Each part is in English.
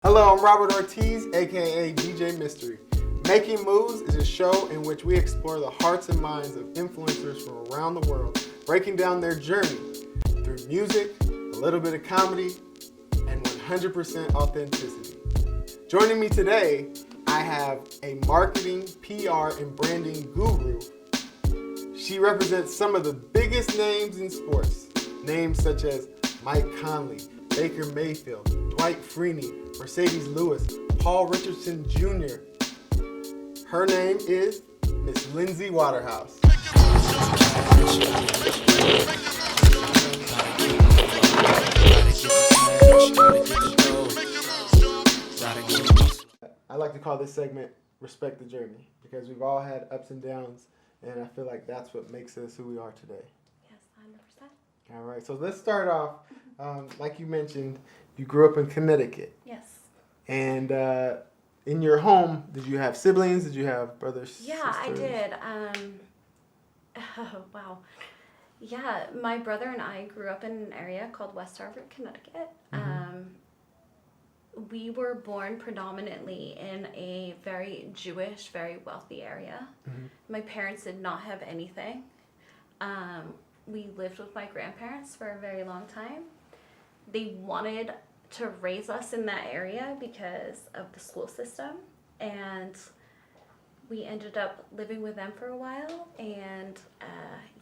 Hello, I'm Robert Ortiz, aka DJ Mystery. Making Moves is a show in which we explore the hearts and minds of influencers from around the world, breaking down their journey through music, a little bit of comedy, and 100% authenticity. Joining me today, I have a marketing, PR, and branding guru. She represents some of the biggest names in sports, names such as Mike Conley, Baker Mayfield, Dwight Freeney, Mercedes Lewis, Paul Richardson Jr. Her name is Miss Lindsey Waterhouse. I like to call this segment Respect the Journey because we've all had ups and downs, and I feel like that's what makes us who we are today. Yes, 100%. All right, so let's start off. Like you mentioned, you grew up in Connecticut. Yes. And in your home, did you have siblings? Did you have brothers? Yeah, sisters? I did. Oh, wow. Yeah, my brother and I grew up in an area called West Hartford, Connecticut. Mm-hmm. We were born predominantly in a very Jewish, very wealthy area. Mm-hmm. My parents did not have anything. We lived with my grandparents for a very long time. They wanted to raise us in that area because of the school system, and we ended up living with them for a while, and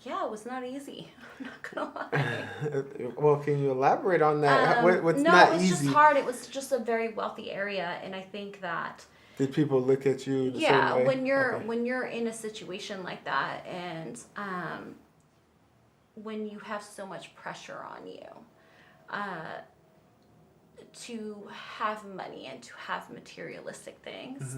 it was not easy. I'm not gonna lie. Well, can you elaborate on that? What's no, not it was easy? just hard. It was just a very wealthy area, and I think that Did people look at you the same way? when you're in a situation like that, and when you have so much pressure on you, to have money and to have materialistic things,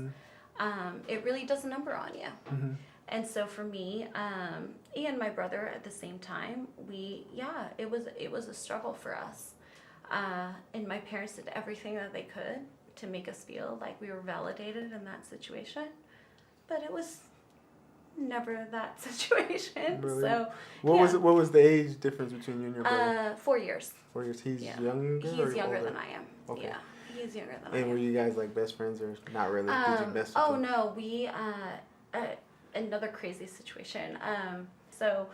it really does a number on you. Mm-hmm. And so for me, and my brother at the same time, it was a struggle for us. And my parents did everything that they could to make us feel like we were validated in that situation. But it was never that situation. Really? So What was the age difference between you and your brother? 4 years. 4 years. He's Yeah. younger. He's younger older? than I am. Okay. Yeah, he's younger than I And am. were you guys like best friends or not really? Did you best? Oh no, we another crazy situation. So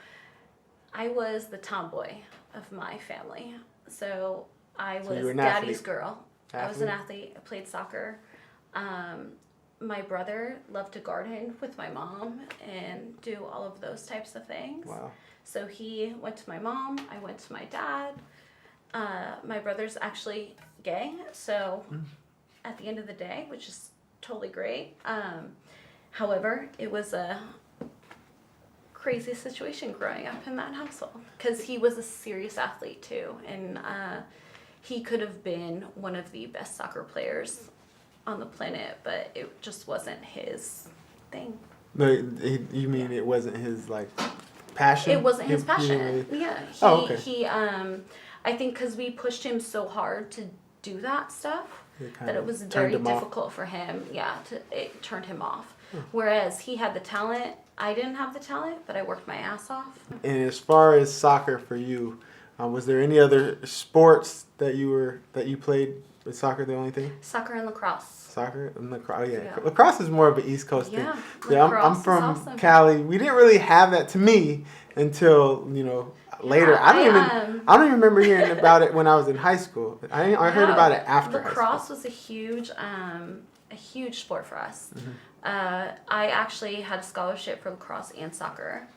I was the tomboy of my family. So I So was you were an daddy's athlete? girl. I was an athlete. I played soccer. My brother loved to garden with my mom and do all of those types of things. Wow. So he went to my mom. I went to my dad. My brother's actually gay, so at the end of the day, which is totally great. However, it was a crazy situation growing up in that household because he was a serious athlete too, and he could have been one of the best soccer players on the planet, but it just wasn't his thing. No, you mean it wasn't his like passion? It wasn't his He passion. really- Yeah. Okay. He I think because we pushed him so hard to do that stuff that it was very difficult for him. Yeah, it turned him off. Whereas he had the talent, I didn't have the talent, but I worked my ass off. And as far as soccer for you, was there any other sports that you played? Was soccer the only thing? Soccer and lacrosse. Soccer and lacrosse. Yeah. Yeah. Lacrosse is more of an East Coast Yeah, thing. Yeah, I'm lacrosse from is awesome. Cali. We didn't really have that to me until later. Yeah, I don't even remember hearing about it when I was in high school. I heard about it after high school. Lacrosse was a huge sport for us. I actually had a scholarship for lacrosse and soccer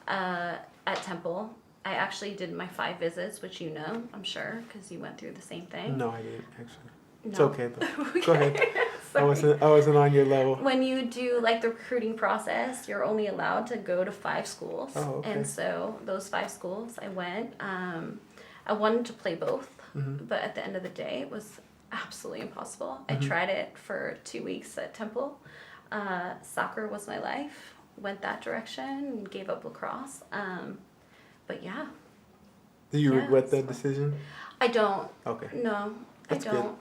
at Temple. I actually did my 5 visits, which you know, I'm sure, because you went through the same thing. No, I didn't actually. It's No. okay though. Go ahead. I Sorry. wasn't on your level. When you do like the recruiting process, you're only allowed to go to 5 schools. Oh, okay. And so those 5 schools I went. I wanted to play both, but at the end of the day, it was absolutely impossible. I tried it for 2 weeks at Temple. Soccer was my life. Went that direction and gave up lacrosse. But yeah. Do you regret that fun. decision? I don't. Okay. No, That's I don't. good.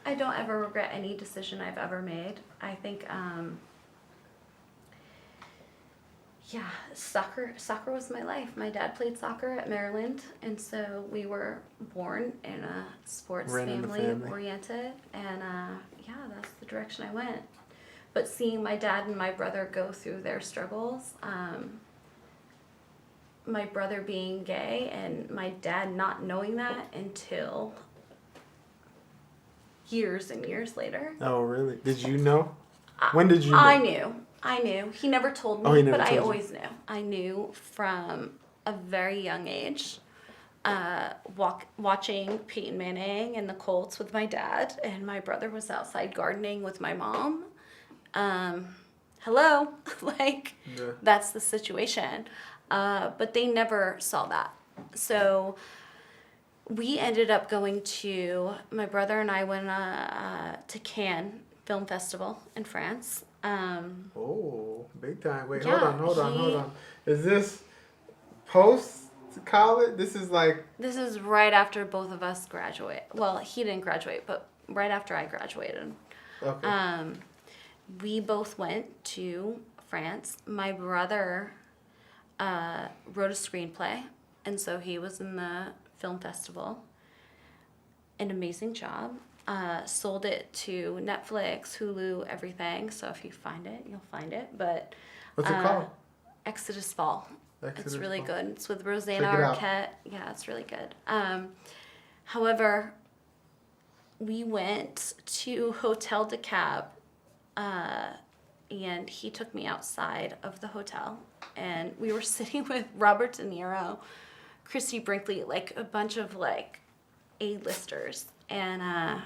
I don't ever regret any decision I've ever made. I think, yeah, soccer was my life. My dad played soccer at Maryland, and so we were born in a sports family oriented, and yeah, that's the direction I went. But seeing my dad and my brother go through their struggles, my brother being gay and my dad not knowing that until years and years later. Oh, really? Did you know? When did you know? I knew. He never told me, but I always knew. I knew from a very young age, watching Peyton Manning and the Colts with my dad, and my brother was outside gardening with my mom. Hello? Like, that's the situation. But they never saw that. So we ended up going to, my brother and I went to Cannes Film Festival in France. Oh, big time. Wait, yeah, hold on. Is this post-college? This is right after both of us graduate. Well, he didn't graduate, but right after I graduated. Okay. We both went to France. My brother wrote a screenplay, and so he was in the film festival. An amazing job. Sold it to Netflix, Hulu, everything. So if you find it, you'll find it. But what's it called? Exodus Fall. It's really good. It's with Rosanna Arquette. Yeah, it's really good. However, we went to Hotel de Cab, and he took me outside of the hotel, and we were sitting with Robert De Niro, Christy Brinkley, like a bunch of like A-listers, and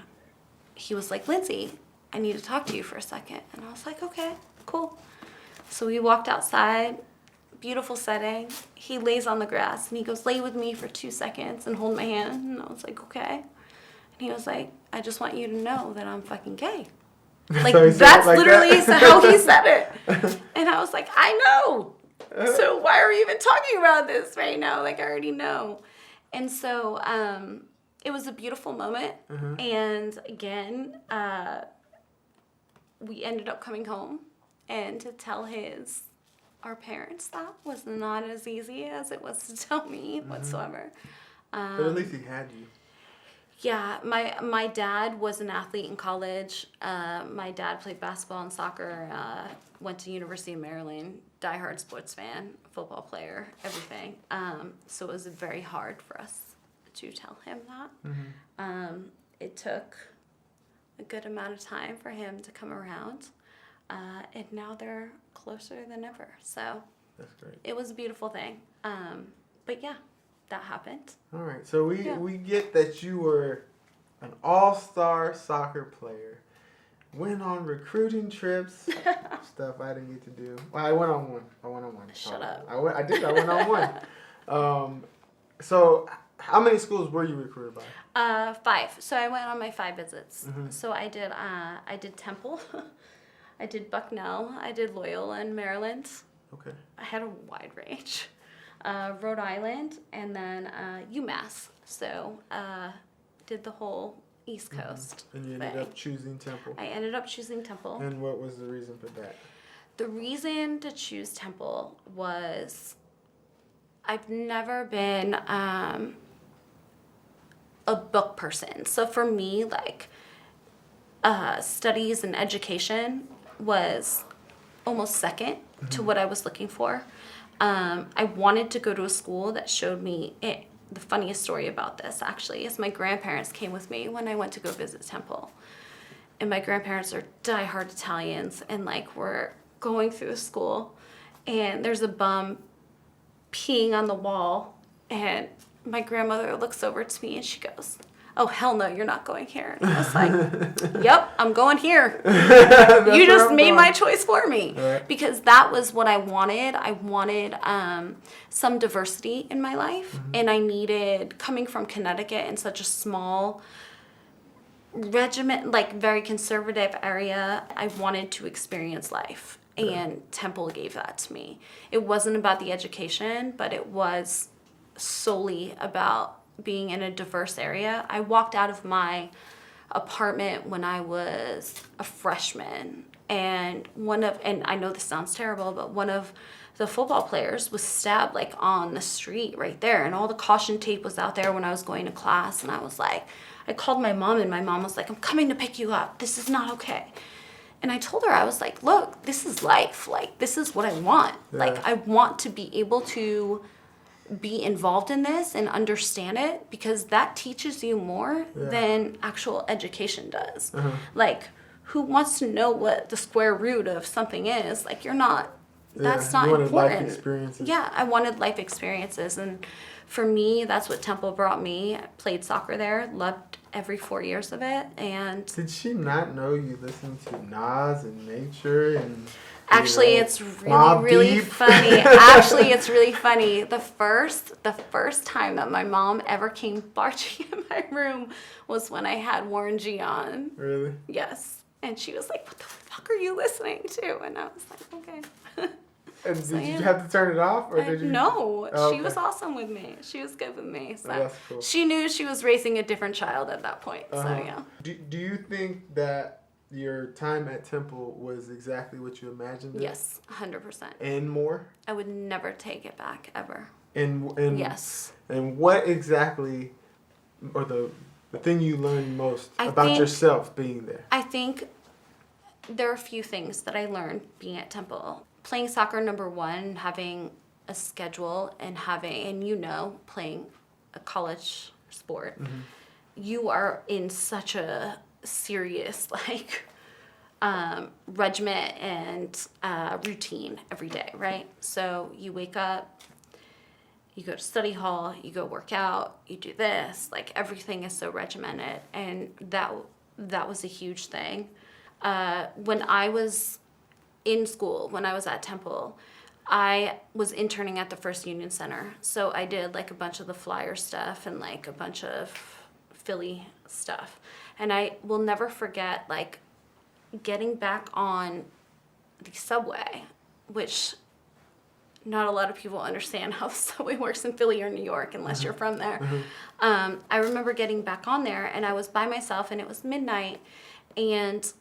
he was like, Lindsey, I need to talk to you for a second. And I was like, okay, cool. So we walked outside, beautiful setting. He lays on the grass and he goes, lay with me for 2 seconds and hold my hand. And I was like, okay. And he was like, I just want you to know that I'm fucking gay. Like, so that's like literally that? How he said it. And I was like, I know. So why are we even talking about this right now? Like, I already know. And so it was a beautiful moment. Mm-hmm. And again, we ended up coming home. And to tell our parents that was not as easy as it was to tell me whatsoever. But at least he had you. Yeah, my dad was an athlete in college. My dad played basketball and soccer, went to University of Maryland, diehard sports fan, football player, everything. So it was very hard for us to tell him that. Mm-hmm. It took a good amount of time for him to come around. And now they're closer than ever. So that's great. It was a beautiful thing. But yeah, that happened. All right. So we get that you were an all-star soccer player. Went on recruiting trips, stuff I didn't get to do. Well, I went on one. Shut up. I went on one. So how many schools were you recruited by? 5. So I went on my 5 visits. Mm-hmm. So I did Temple. I did Bucknell, I did Loyola in Maryland. Okay. I had a wide range. Rhode Island, and then UMass. So did the whole East Coast. And you ended up choosing Temple. I ended up choosing Temple. And what was the reason for that? The reason to choose Temple was I've never been a book person. So for me, like studies and education was almost second to what I was looking for. I wanted to go to a school that showed me it. The funniest story about this, actually, is my grandparents came with me when I went to go visit Temple. And my grandparents are diehard Italians, and like we're going through the school, and there's a bum peeing on the wall, and my grandmother looks over to me and she goes, oh, hell no, you're not going here. And I was like, yep, I'm going here. You just made my choice for me. Right. Because that was what I wanted. I wanted some diversity in my life. Mm-hmm. And I needed, coming from Connecticut in such a small regiment, like very conservative area, I wanted to experience life. Right. And Temple gave that to me. It wasn't about the education, but it was solely about being in a diverse area. I walked out of my apartment when I was a freshman. And and I know this sounds terrible, but one of the football players was stabbed like on the street right there. And all the caution tape was out there when I was going to class. And I was like, I called my mom, and my mom was like, I'm coming to pick you up. This is not okay. And I told her, I was like, look, this is life. Like, this is what I want. Yeah. Like, I want to be able to be involved in this and understand it, because that teaches you more than actual education does. Like, who wants to know what the square root of something is? Like, you're not, that's not important. Life experiences. Yeah, I wanted life experiences. And for me, that's what Temple brought me. I played soccer there, loved every 4 years of it. And did she not know you listened to Nas and Nature and... Actually, it's really funny. Actually, it's really funny. The first time that my mom ever came barging in my room was when I had Warren G on. Really? Yes. And she was like, what the fuck are you listening to? And I was like, okay. And did you have to turn it off? Or did you? No. She was awesome with me. She was good with me. So that's cool. She knew she was raising a different child at that point. So, yeah. Do you think that your time at Temple was exactly what you imagined it? Yes, 100%. And more? I would never take it back, ever. And yes. And what exactly, or the thing you learned most about yourself being there? I think there are a few things that I learned being at Temple. Playing soccer, number one, having a schedule and playing a college sport. Mm-hmm. You are in such a serious regiment and routine every day, right? So you wake up, you go to study hall, you go work out, you do this, like everything is so regimented, and that was a huge thing. When I was in school, when I was at Temple, I was interning at the First Union Center, so I did like a bunch of the flyer stuff and like a bunch of Philly stuff. And I will never forget, like, getting back on the subway, which not a lot of people understand how the subway works in Philly or New York unless you're from there. I remember getting back on there, and I was by myself, and it was midnight, and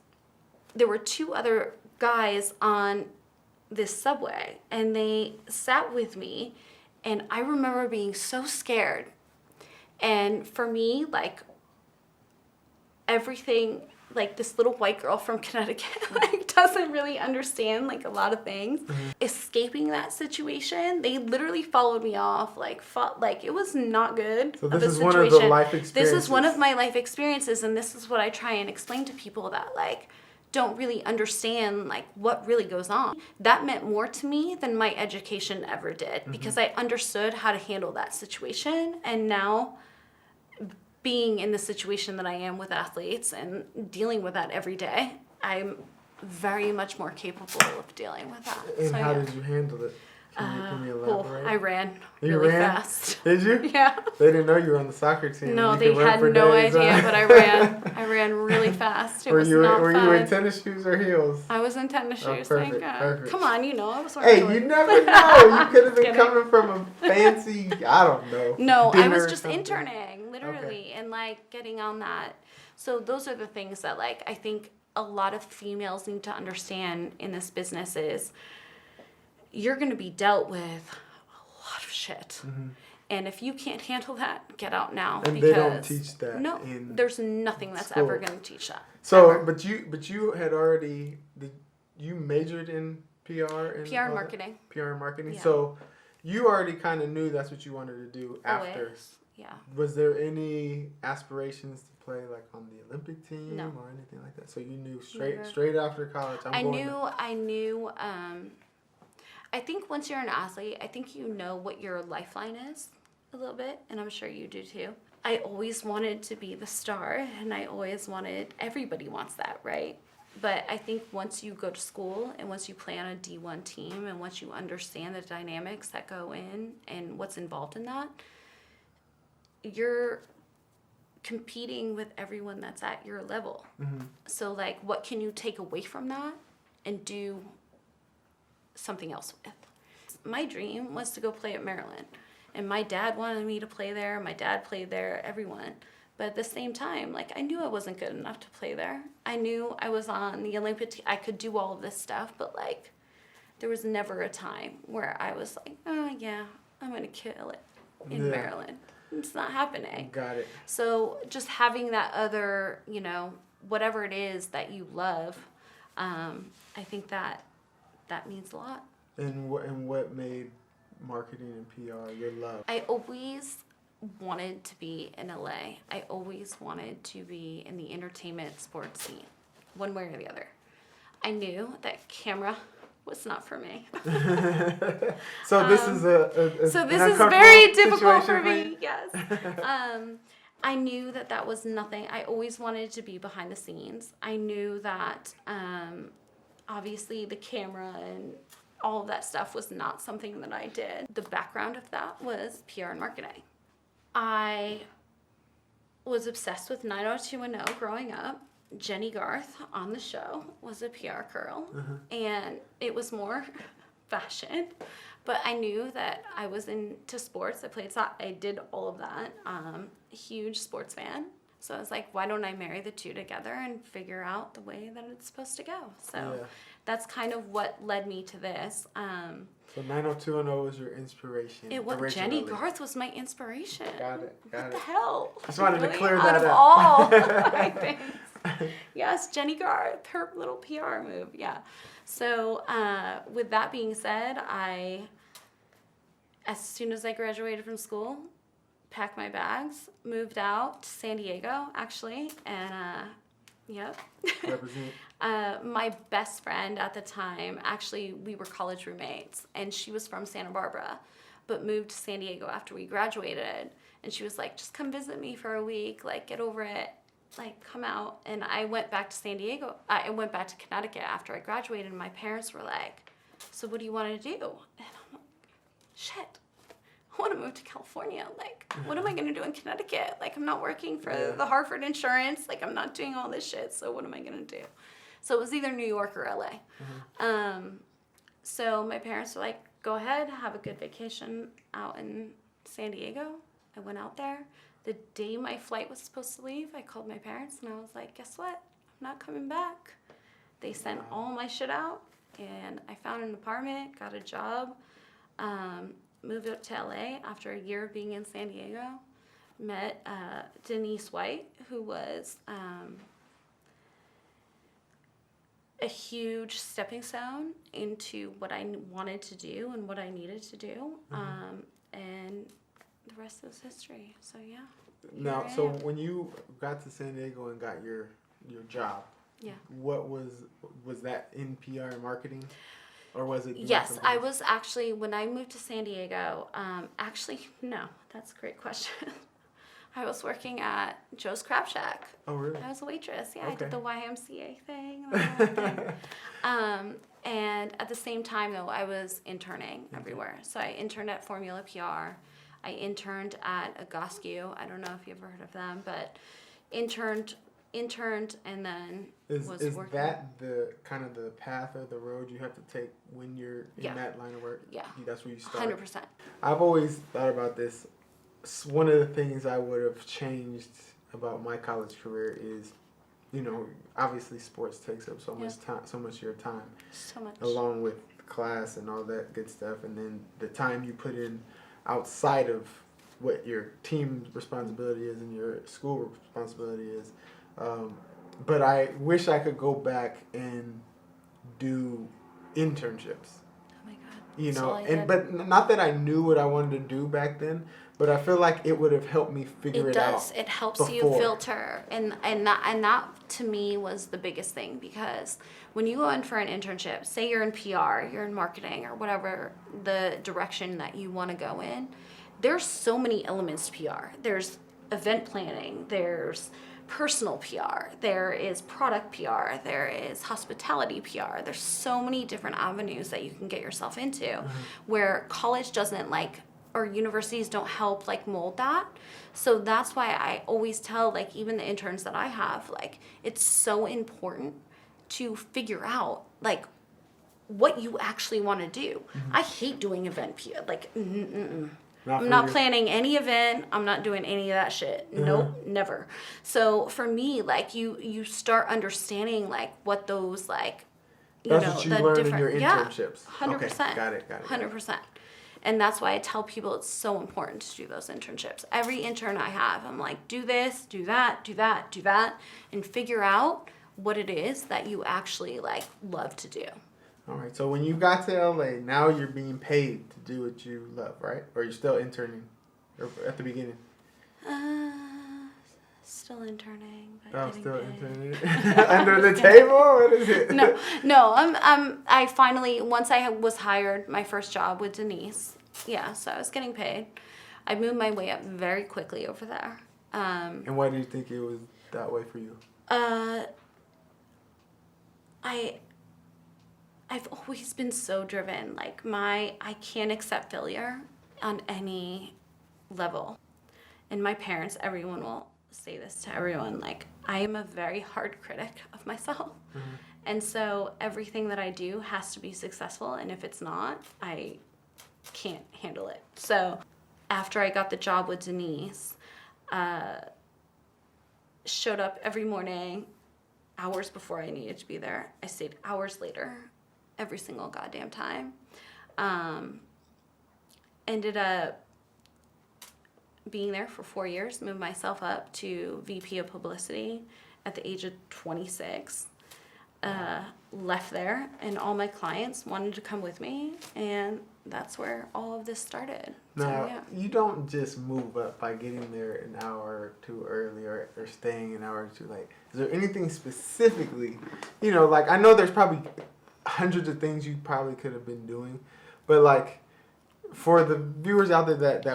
there were two other guys on this subway, and they sat with me, and I remember being so scared. And for me, like, everything, like, this little white girl from Connecticut, like, doesn't really understand, like, a lot of things. Escaping that situation, they literally followed me off, like, it was not good. So this is one of the life experiences. This is one of my life experiences, and this is what I try and explain to people that, like, don't really understand, like, what really goes on. That meant more to me than my education ever did, because I understood how to handle that situation. And now, being in the situation that I am with athletes and dealing with that every day, I'm very much more capable of dealing with that. And how did you handle it? Can you elaborate? I ran really fast. Did you? Yeah. They didn't know you were on the soccer team. No, they had no idea, but I ran. I ran really fast. It was not fun. Were you in tennis shoes or heels? I was in tennis shoes, perfect, thank God. Perfect. Come on, I was wearing you never know. You could have been coming from a fancy, I don't know. No, I was just interning, literally, and, like, getting on that. So those are the things that, like, I think a lot of females need to understand in this business is you're going to be dealt with a lot of shit. And if you can't handle that, get out now. And they don't teach that. No, there's nothing that's school. ever going to teach that. So, ever. but you had already, you majored in PR? PR marketing. PR marketing. Yeah. So you already kind of knew that's what you wanted to do after. Always. Yeah. Was there any aspirations to play, like, on the Olympic team or anything like that? So you knew straight after college, I knew. I think once you're an athlete, I think you know what your lifeline is a little bit, and I'm sure you do too. I always wanted to be the star, and everybody wants that, right? But I think once you go to school, and once you play on a D1 team, and once you understand the dynamics that go in and what's involved in that, you're competing with everyone that's at your level. So, like, what can you take away from that and do something else with? My dream was to go play at Maryland, and my dad wanted me to play there. My dad played there, everyone. But at the same time, like, I knew I wasn't good enough to play there. I knew I was on the Olympic team. I could do all of this stuff, but, like, there was never a time where I was like, oh, yeah, I'm going to kill it in Maryland. It's not happening. Got it. So just having that other, whatever it is that you love, I think that means a lot. And what made marketing and PR your love? I always wanted to be in LA. I always wanted to be in the entertainment sports scene, one way or the other. I knew that camera was not for me. So this is so this is very difficult for me. Yes. I knew that was nothing. I always wanted to be behind the scenes. I knew that obviously the camera and all of that stuff was not something that I did. The background of that was PR and marketing. I was obsessed with 90210 growing up. Jenny Garth on the show was a PR girl, and it was more fashion, but I knew that I was into sports. I played soccer. I did all of that. Huge sports fan. So I was like, why don't I marry the two together and figure out the way that it's supposed to go? So that's kind of what led me to this. So 90210 was your inspiration. Jenny Garth was my inspiration. Got it. What the hell? Just wanted to clear out that of up. all my things. Yes, Jenny Garth, her little PR move. Yeah. So with that being said, as soon as I graduated from school, packed my bags, moved out to San Diego, actually, and yep. Represent. My best friend at the time, actually, we were college roommates, and she was from Santa Barbara, but moved to San Diego after we graduated, and she was like, just come visit me for a week, like, get over it, like, come out. And I went back to San Diego. I went back to Connecticut after I graduated, and my parents were like, so what do you want to do? And I'm like, shit. I want to move to California. Like, what am I going to do in Connecticut? Like, I'm not working for the Hartford insurance. Like, I'm not doing all this shit. So what am I going to do? So it was either New York or LA. So my parents were like, go ahead, have a good vacation out in San Diego. I went out there. The day my flight was supposed to leave, I called my parents and I was like, guess what? I'm not coming back. They sent all my shit out, and I found an apartment, got a job. Moved up to LA after a year of being in San Diego. Met Denise White, who was a huge stepping stone into what I wanted to do and what I needed to do. And the rest is history. So yeah. Now, so when you got to San Diego and got your job, what was that in PR and marketing? Or was it? Yes, I was actually, when I moved to San Diego, no, that's a great question. I was working at Joe's Crab Shack. Oh, really? I was a waitress. Yeah, Okay. I did the YMCA thing. And, all that thing. And at the same time, though, I was interning everywhere. So I interned at Formula PR. I interned at Agoscu. I don't know if you've ever heard of them, but interned and then was working. Is that the kind of the path or the road you have to take when you're in that line of work? Yeah. That's where you start? 100%. I've always thought about this. One of the things I would have changed about my college career is, obviously sports takes up so much time, so much of your time. So much. Along with class and all that good stuff, and then the time you put in outside of what your team responsibility is and your school responsibility is. But I wish I could go back and do internships. Oh my God. But not that I knew what I wanted to do back then, but I feel like it would have helped me figure it out. It does. It helps you filter, and that to me was the biggest thing, because when you go in for an internship, say you're in PR, you're in marketing, or whatever the direction that you want to go in, there's so many elements to PR. There's event planning. There's personal PR, there is product PR, there is hospitality PR. There's so many different avenues that you can get yourself into where college doesn't or universities don't help mold that. So that's why I always tell even the interns that I have, it's so important to figure out what you actually want to do. I hate doing event PR. I'm not planning any event. I'm not doing any of that shit. Nope, never. So for me, like you start understanding like what those like, That's what you learned in your internships. 100%. Okay, got it. 100%. And that's why I tell people it's so important to do those internships. Every intern I have, I'm like, do this, do that, do that, do that, and figure out what it is that you actually like love to do. All right. So when you got to LA, now you're being paid to do what you love, right? Or you're still interning, or at the beginning? Still interning. But still paid. interning under the table. What is it? No. I finally, once I was hired, my first job with Denise. Yeah, so I was getting paid. I moved my way up very quickly over there. And why do you think it was that way for you? I've always been so driven. Like I can't accept failure on any level. And my parents, everyone will say this to everyone, like I am a very hard critic of myself. And so everything that I do has to be successful. And if it's not, I can't handle it. So after I got the job with Denise, showed up every morning, hours before I needed to be there. I stayed hours later every single goddamn time. Ended up being there for 4 years, moved myself up to VP of Publicity at the age of 26. Left there, and all my clients wanted to come with me, and that's where all of this started. Now, you don't just move up by getting there an hour or two early or staying an hour or two late. Is there anything specifically, like I know there's probably hundreds of things you probably could have been doing, but like for the viewers out there that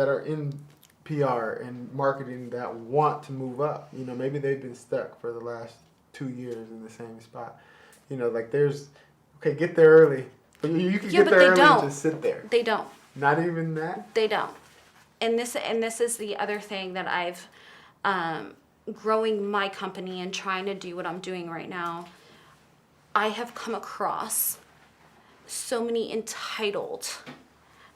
are in PR and marketing that want to move up, maybe they've been stuck for the last 2 years in the same spot. Like get there early. But you can get there early and just sit there. They don't. Not even that? They don't. And this is the other thing that I've growing my company and trying to do what I'm doing right now. I have come across so many entitled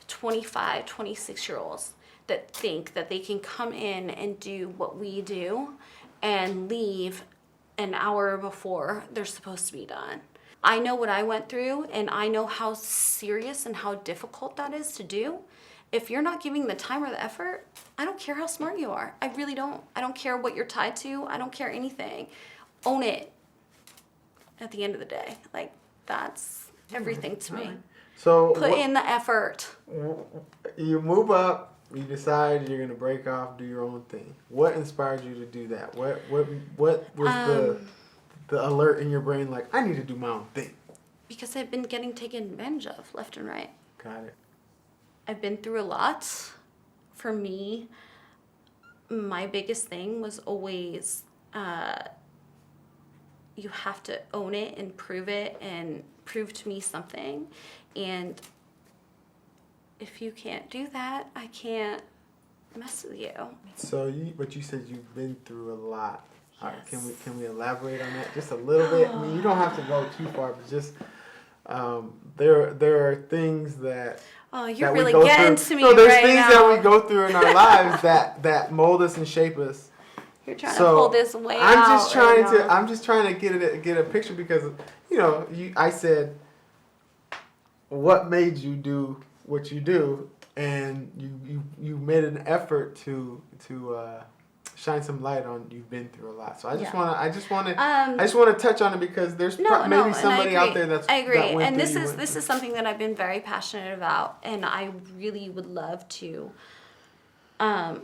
25, 26-year-olds that think that they can come in and do what we do and leave an hour before they're supposed to be done. I know what I went through, and I know how serious and how difficult that is to do. If you're not giving the time or the effort, I don't care how smart you are. I really don't. I don't care what you're tied to. I don't care anything. Own it at the end of the day. Like, that's everything to me. So put in the effort. You move up. You decide you're gonna break off, do your own thing. What inspired you to do that? What was the alert in your brain like, I need to do my own thing? Because I've been getting taken advantage of left and right. Got it. I've been through a lot. For me, my biggest thing was always you have to own it and prove it and prove to me something. And if you can't do that, I can't mess with you. So you said you've been through a lot. Yes. Can we elaborate on that just a little bit? I mean, you don't have to go too far, but just there are things that. Oh, you're that really we go getting through. to me no, there's right things now. that we go through in our lives that mold us and shape us. You're trying to pull this way out. I'm just trying to get a picture because I said what made you do what you do, and you made an effort to shine some light on. You've been through a lot, so I just want to touch on it because there's maybe somebody out there that's. I agree, that went and through this is something that I've been very passionate about, and I really would love to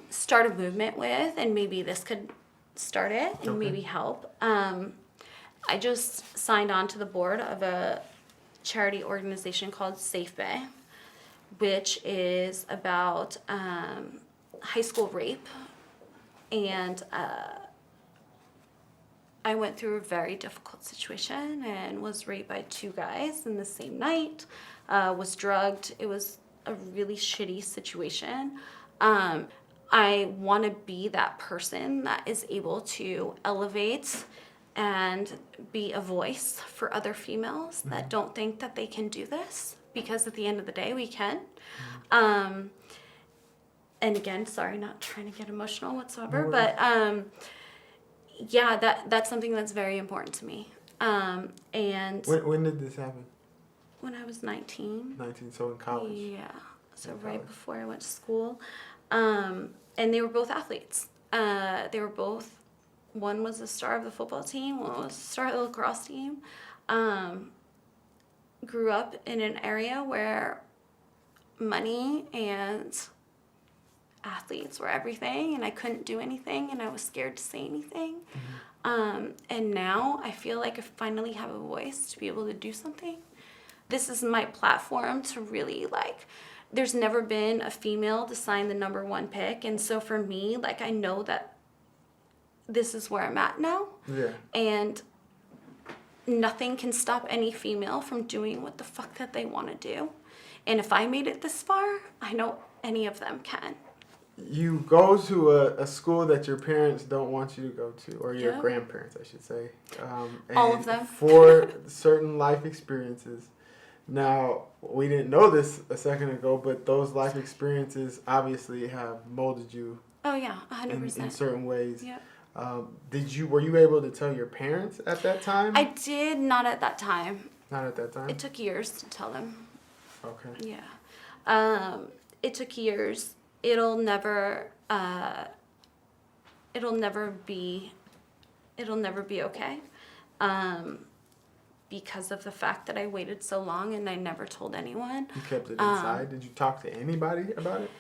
start a movement with, and maybe this could start it and maybe help. I just signed on to the board of a charity organization called Safe Bay, which is about high school rape. And I went through a very difficult situation and was raped by 2 guys in the same night, was drugged. It was a really shitty situation. I want to be that person that is able to elevate and be a voice for other females that don't think that they can do this because at the end of the day we can. And again, sorry, not trying to get emotional whatsoever, but yeah, that's something that's very important to me. And when did this happen? when I was 19. 19, so in college. Yeah, so right before I went to school. And they were both athletes. They were both, one was the star of the football team, one was the star of the lacrosse team. Grew up in an area where money and athletes were everything, and I couldn't do anything, and I was scared to say anything. And now I feel like I finally have a voice to be able to do something. This is my platform to really, like, there's never been a female to sign the number 1 pick, and so for me, like, I know that this is where I'm at now. Yeah. And nothing can stop any female from doing what the fuck that they want to do. And if I made it this far, I know any of them can. You go to a school that your parents don't want you to go to, or your Yeah. grandparents, I should say. All of them. For certain life experiences. Now, we didn't know this a second ago, but those life experiences obviously have molded you Oh yeah, 100%. in certain ways. Yep. Were you able to tell your parents at that time? I did not at that time. Not at that time? It took years to tell them. Okay. Yeah. It took years. It'll never be okay. Because of the fact that I waited so long and I never told anyone. You kept it inside? Did you talk to anybody about it?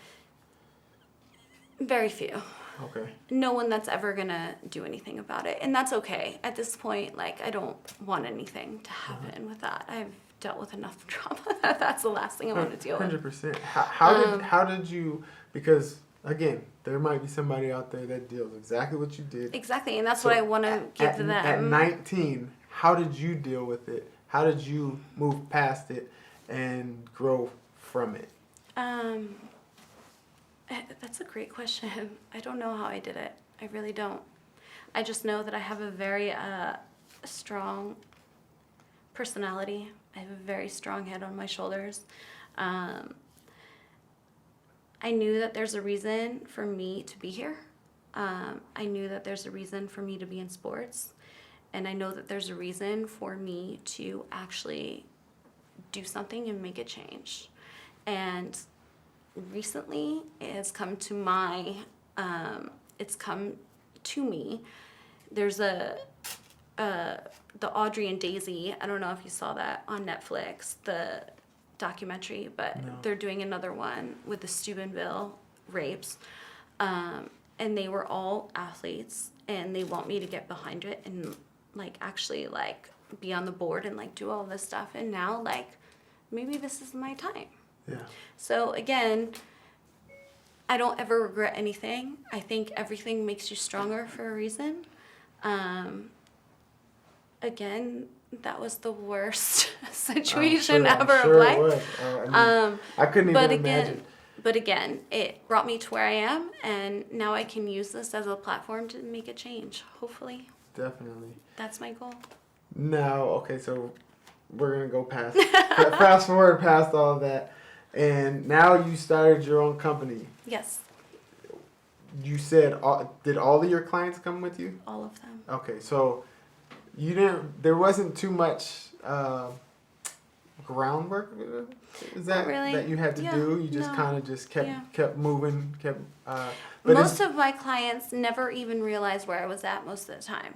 Very few. Okay. No one that's ever gonna do anything about it. And that's okay. At this point, like, I don't want anything to happen with that. I've dealt with enough trauma that that's the last thing I want to deal with. 100%. How did you, because again, there might be somebody out there that deals exactly what you did. Exactly, and that's what I want to give to them. At 19, how did you deal with it? How did you move past it and grow from it? That's a great question. I don't know how I did it. I really don't. I just know that I have a very strong personality. I have a very strong head on my shoulders. I knew that there's a reason for me to be here. I knew that there's a reason for me to be in sports. And I know that there's a reason for me to actually do something and make a change. And recently it has come to me. There's the Audrey and Daisy, I don't know if you saw that on Netflix, the documentary, but No. They're doing another one with the Steubenville rapes. And they were all athletes, and they want me to get behind it and like actually like be on the board and like do all this stuff. And now like maybe this is my time. Yeah. So again, I don't ever regret anything. I think everything makes you stronger for a reason. Again, that was the worst situation ever of life. It was. I couldn't even imagine. But again, it brought me to where I am, and now I can use this as a platform to make a change, hopefully. Definitely. That's my goal. Now, okay, so we're going to go fast forward past all of that. And now you started your own company. Yes. You said, did all of your clients come with you? All of them. Okay, so there wasn't too much groundwork, is that really? that you had to do? You just kind of just kept moving, but most of my clients never even realized where I was at most of the time.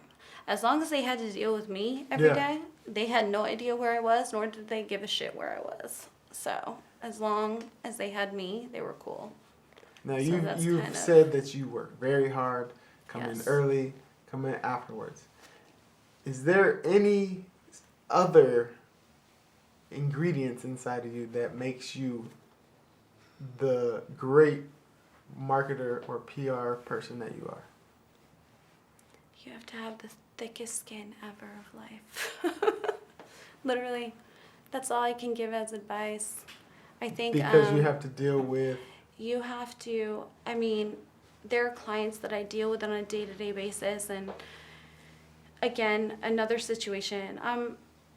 As long as they had to deal with me every day, they had no idea where I was, nor did they give a shit where I was. So as long as they had me, they were cool. Now you've said that you work very hard, come in early, come in afterwards. Is there any other ingredients inside of you that makes you the great marketer or PR person that you are? You have to have the thickest skin ever of life. Literally. That's all I can give as advice. I think because you have to deal with... You have to... I mean, there are clients that I deal with on a day-to-day basis, and again, another situation.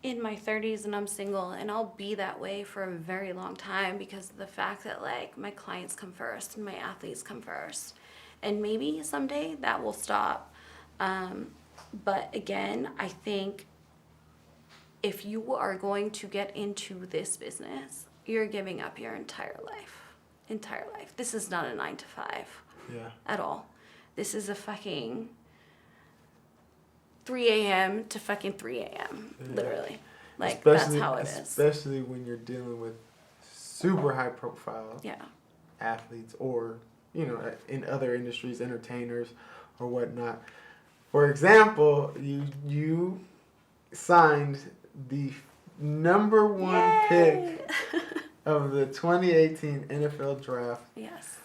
in my 30s and I'm single, and I'll be that way for a very long time because of the fact that like my clients come first and my athletes come first, and maybe someday that will stop. But again, I think if you are going to get into this business, you're giving up your entire life. This is not a 9 to 5 at all. This is a fucking 3 a.m. to fucking 3 a.m. Literally. Like, that's how it is. Especially when you're dealing with super high profile athletes, or, you know, in other industries, entertainers or whatnot. For example, you signed the number one pick of the 2018 NFL draft. Yes.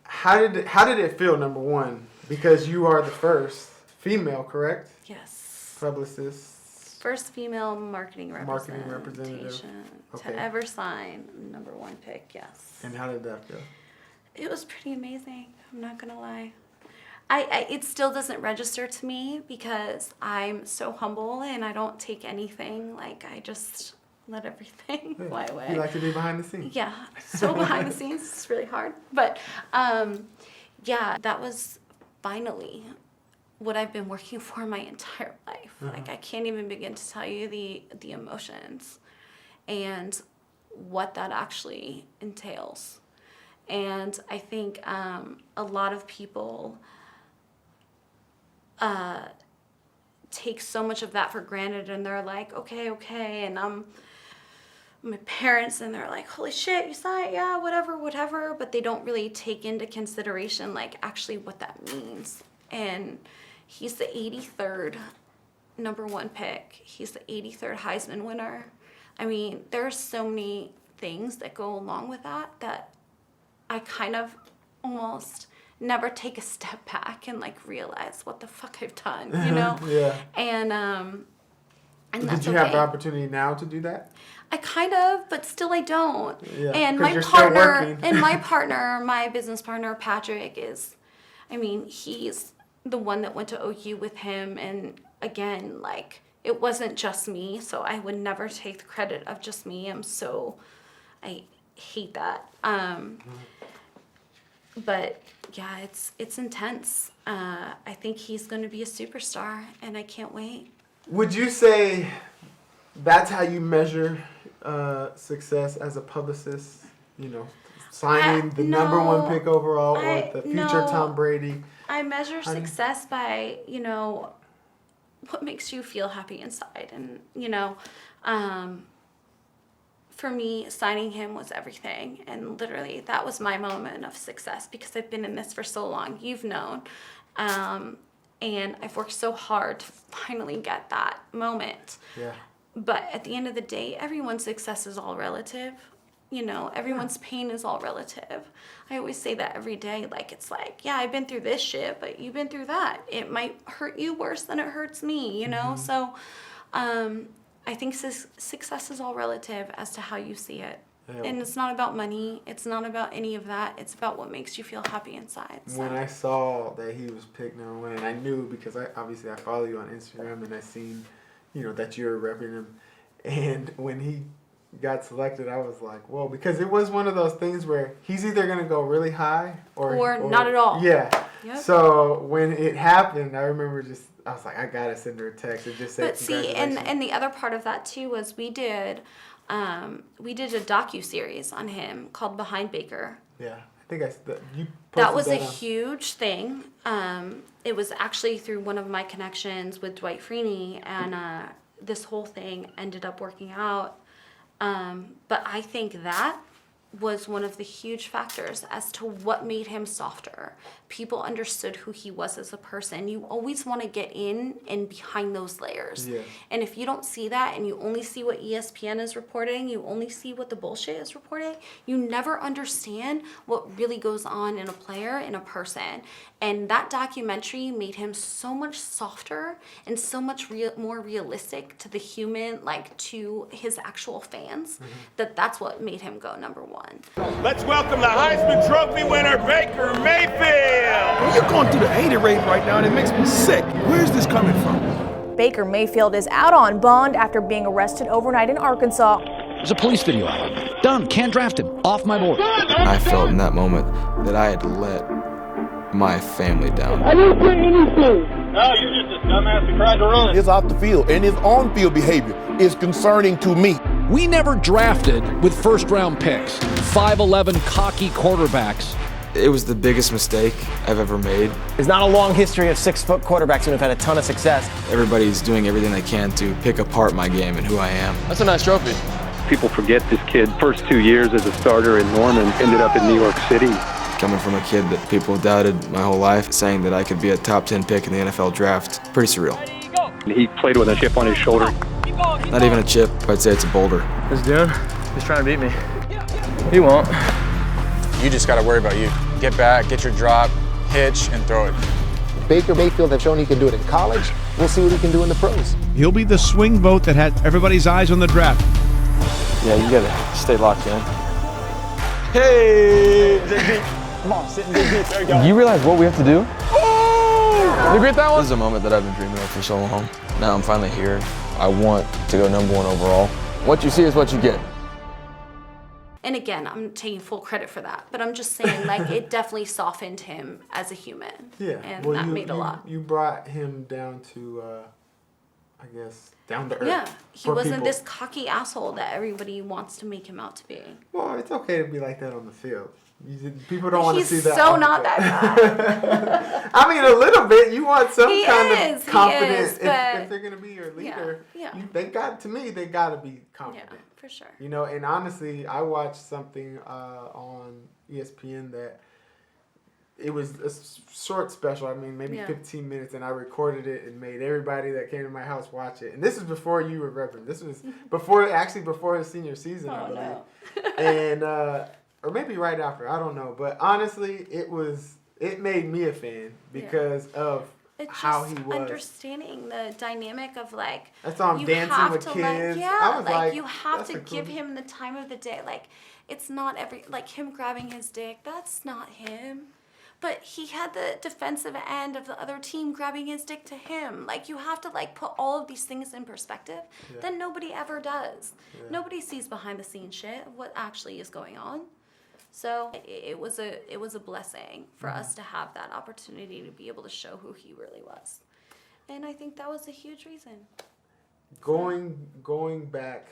How did it feel, number one? Because you are the first female, correct? Yes. Publicist. First female marketing representative to ever sign number one pick, yes. And how did that feel? It was pretty amazing. I'm not going to lie. It still doesn't register to me because I'm so humble and I don't take anything. Like, I just let everything fly away. You like to be behind the scenes. Yeah, so behind the scenes, it's really hard. But yeah, that was finally what I've been working for my entire life. Like, I can't even begin to tell you the emotions and what that actually entails. And I think a lot of people take so much of that for granted, and they're like, okay, and my parents, and they're like, holy shit, you saw it, yeah, whatever, but they don't really take into consideration like actually what that means. And he's the 83rd number one pick. He's the 83rd Heisman winner. I mean, there's so many things that go along with that I kind of almost never take a step back and like realize what the fuck I've done, you know? Yeah. And did you have the opportunity now to do that? I kind of, but still I don't. Yeah, and my partner, my business partner, Patrick, he's the one that went to OU with him. And again, like, it wasn't just me, so I would never take the credit of just me. I hate that. But yeah, it's intense. I think he's going to be a superstar, and I can't wait. Would you say that's how you measure success as a publicist? You know, signing the number one pick overall, or the future Tom Brady? I measure success by, you know, what makes you feel happy inside. And, you know, for me, signing him was everything. And literally, that was my moment of success because I've been in this for so long. You've known. And I've worked so hard to finally get that moment. Yeah. But at the end of the day, everyone's success is all relative. You know, everyone's pain is all relative. I always say that every day. Like, it's like, yeah, I've been through this shit, but you've been through that. It might hurt you worse than it hurts me, you know? So I think success is all relative as to how you see it. Yeah. And it's not about money. It's not about any of that. It's about what makes you feel happy inside. So. When I saw that he was picked number one, and I knew because I follow you on Instagram, and I seen, you know, that you're repping him. And when he got selected, I was like, whoa, because it was one of those things where he's either going to go really high or not at all. Yeah. Yep. So when it happened, I remember I was like, I got to send her a text and just say congratulations. But see, and the other part of that too was we did a docu-series on him called Behind Baker. Yeah. I think you posted that was a huge thing. It was actually through one of my connections with Dwight Freeney, and this whole thing ended up working out. But I think that was one of the huge factors as to what made him softer. People understood who he was as a person. You always want to get in and behind those layers. Yeah. And if you don't see that and you only see what ESPN is reporting, you only see what the bullshit is reporting, you never understand what really goes on in a player, in a person. And that documentary made him so much softer and so much more realistic to the human, like to his actual fans, that's what made him go number one. Let's welcome the Heisman Trophy winner, Baker Mayfield. You're going through the hater raid right now, and it makes me sick. Where's this coming from? Baker Mayfield is out on bond after being arrested overnight in Arkansas. There's a police video out. Done. Can't draft him. Off my board. I felt in that moment that I had let my family down. I didn't say anything. No, you're just a dumbass who tried to run. His off the field and his on-field behavior is concerning to me. We never drafted with first-round picks. 5'11" cocky quarterbacks. It was the biggest mistake I've ever made. There's not a long history of 6-foot quarterbacks who have had a ton of success. Everybody's doing everything they can to pick apart my game and who I am. That's a nice trophy. People forget this kid, first 2 years as a starter in Norman, ended up in New York City. Coming from a kid that people doubted my whole life, saying that I could be a top 10 pick in the NFL draft, pretty surreal. He played with a chip on his shoulder. Not even a chip, I'd say it's a boulder. What's he doing? He's trying to beat me. He won't. You just got to worry about you. Get back, get your drop, hitch, and throw it. Baker Mayfield have shown he can do it in college. We'll see what he can do in the pros. He'll be the swing vote that had everybody's eyes on the draft. Yeah, you gotta stay locked in. Hey! Come on, sit in big deep. There you go. You realize what we have to do? Oh! You get that one? This is a moment that I've been dreaming of for so long. Now I'm finally here. I want to go #1 overall. What you see is what you get. And again, I'm taking full credit for that, but I'm just saying, like, it definitely softened him as a human. Yeah, and well, that made a lot. You brought him down to, I guess, down to earth. Yeah, he for wasn't people. this cocky asshole that everybody wants to make him out to be. Well, it's okay to be like that on the field. People don't want to see that. He's so not that guy. I mean, a little bit. You want some kind of confidence. He is, if they're going to be your leader, yeah. they got to be confident. Yeah, for sure. You know, and honestly, I watched something on ESPN that it was a short special. I mean, maybe 15 minutes, and I recorded it and made everybody that came to my house watch it. And this is before you were Reverend. This was before his senior season, I believe. No. And or maybe right after, I don't know. But honestly, it made me a fan because of how he was. Understanding the dynamic of, like, that's why I'm dancing with kids. I was like, you have to give him the time of the day. Like, it's not like him grabbing his dick. That's not him. But he had the defensive end of the other team grabbing his dick to him. Like, you have to, like, put all of these things in perspective. Yeah. Then nobody ever does. Yeah. Nobody sees behind the scenes shit of what actually is going on. So it was a blessing for us to have that opportunity to be able to show who he really was. And I think that was a huge reason. Going back,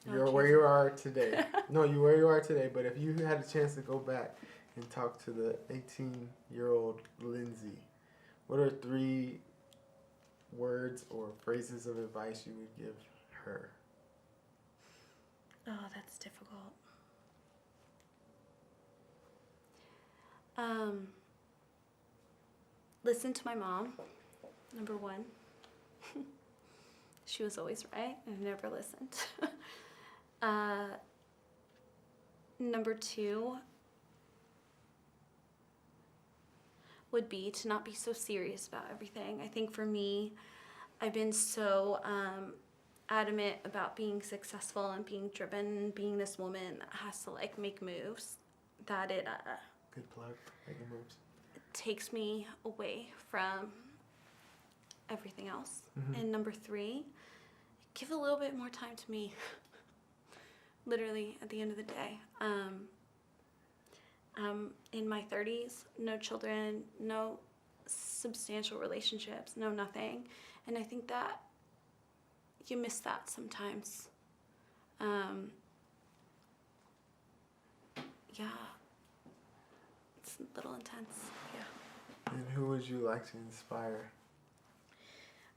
you're where you are today. You're where you are today. But if you had a chance to go back and talk to the 18-year-old Lindsey, what are 3 words or phrases of advice you would give her? Oh, that's difficult. Listen to my mom, number 1. She was always right. I've never listened. Number 2 would be to not be so serious about everything. I think for me, I've been so adamant about being successful and being driven and being this woman that has to, like, make moves that it good plug, making moves. It takes me away from everything else. Mm-hmm. And number 3, give a little bit more time to me. Literally, at the end of the day. In my 30s, no children, no substantial relationships, no nothing. And I think that you miss that sometimes. Yeah. It's a little intense, yeah. And who would you like to inspire?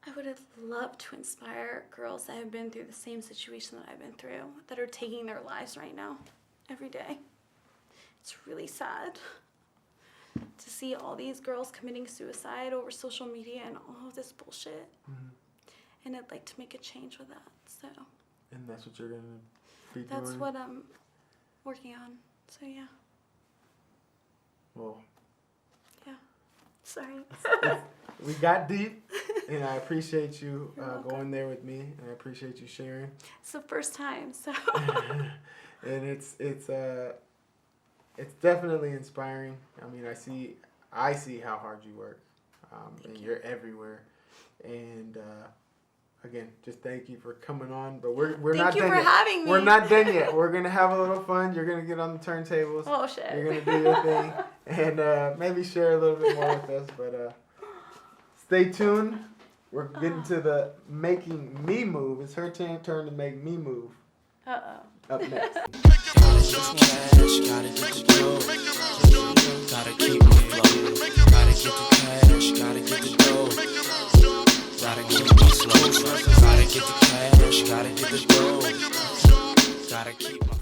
I would have loved to inspire girls that have been through the same situation that I've been through, that are taking their lives right now, every day. It's really sad to see all these girls committing suicide over social media and all of this bullshit. Mm-hmm. And I'd like to make a change with that, so. And that's what you're going to be doing? That's what I'm working on, so yeah. Well. Yeah, sorry. We got deep, and I appreciate you going there with me, and I appreciate you sharing. It's the first time, so. And it's definitely inspiring. I mean, I see how hard you work, and you're everywhere. And again, just thank you for coming on. But we're Thank not you done for yet. having me. We're not done yet. We're gonna have a little fun. You're gonna get on the turntables. Oh shit. You're gonna do your thing, and maybe share a little bit more with us. But stay tuned. We're getting to the making me move. It's her turn to make me move. Up next. Gotta keep my flow. Gotta get the cash. Gotta get the dough. Gotta keep my flow. Gotta get the cash. Gotta get the dough. Gotta keep my